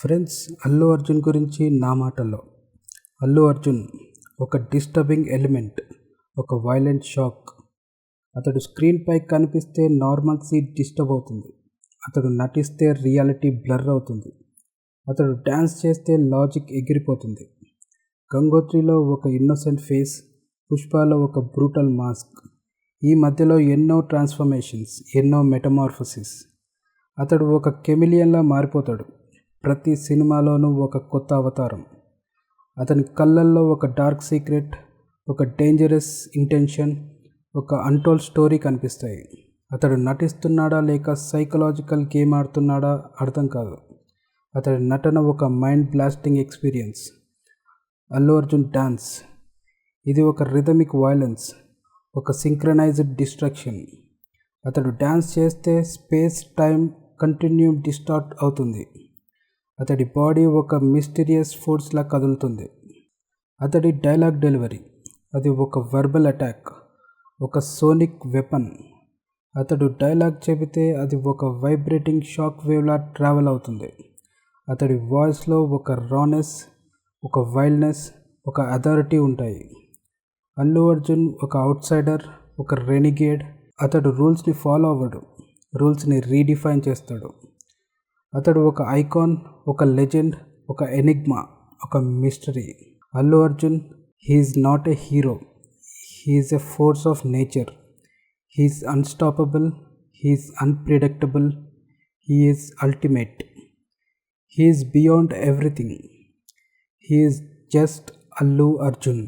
Friends, Allu Arjun గురించి నా మాటల్లో. అల్లు అర్జున్ ఒక డిస్టర్బింగ్ ఎలిమెంట్, ఒక వైలెంట్ షాక్. అతడు స్క్రీన్పై కనిపిస్తే నార్మల్సీ డిస్టర్బ్ అవుతుంది. అతడు నటిస్తే రియాలిటీ బ్లర్ అవుతుంది. అతడు డ్యాన్స్ చేస్తే లాజిక్ ఎగిరిపోతుంది. గంగోత్రిలో ఒక ఇన్నోసెంట్ ఫేస్, పుష్పలో ఒక బ్రూటల్ మాస్క్. ఈ మధ్యలో ఎన్నో ట్రాన్స్ఫర్మేషన్స్, ఎన్నో మెటమార్ఫసిస్. అతడు ఒక కెమిలియన్లా మారిపోతాడు. ప్రతి సినిమాలోనూ ఒక కొత్త అవతారం. అతని కళ్ళల్లో ఒక డార్క్ సీక్రెట్, ఒక డేంజరస్ ఇంటెన్షన్, ఒక అన్టోల్డ్ స్టోరీ కనిపిస్తాయి. అతడు నటిస్తున్నాడా లేక సైకలాజికల్ గేమ్ ఆడుతున్నాడా అర్థం కాదు. అతడి నటన ఒక mind blasting experience. Allu Arjun dance, ఇది ఒక రిథమిక్ వైలెన్స్, ఒక సింక్రనైజ్డ్ డిస్ట్రక్షన్. అతడు డ్యాన్స్ చేస్తే స్పేస్ టైం కంటిన్యూ డిస్టార్ట్ అవుతుంది. అతడి బాడీ ఒక మిస్టీరియస్ ఫోర్స్లా కదులుతుంది. అతడి డైలాగ్ డెలివరీ, అది ఒక వర్బల్ అటాక్, ఒక సోనిక్ వెపన్. అతడు డైలాగ్ చెబితే అది ఒక వైబ్రేటింగ్ షాక్ వేవ్లా ట్రావెల్ అవుతుంది. అతడి వాయిస్లో ఒక రానెస్, ఒక వైల్డ్నెస్, ఒక అథారిటీ ఉంటాయి. అల్లు అర్జున్ ఒక అవుట్సైడర్, ఒక రెనిగేడ్. అతడు రూల్స్ని ఫాలో అవ్వడు, రూల్స్ని రీడిఫైన్ చేస్తాడు. అతడు ఒక ఐకాన్, ఒక లెజెండ్, ఒక ఎనిగ్మా, ఒక mystery. Allu Arjun, he's not a hero, he's a force of nature. He's unstoppable, he's unpredictable, he's ultimate. He's beyond everything. He's just Allu Arjun.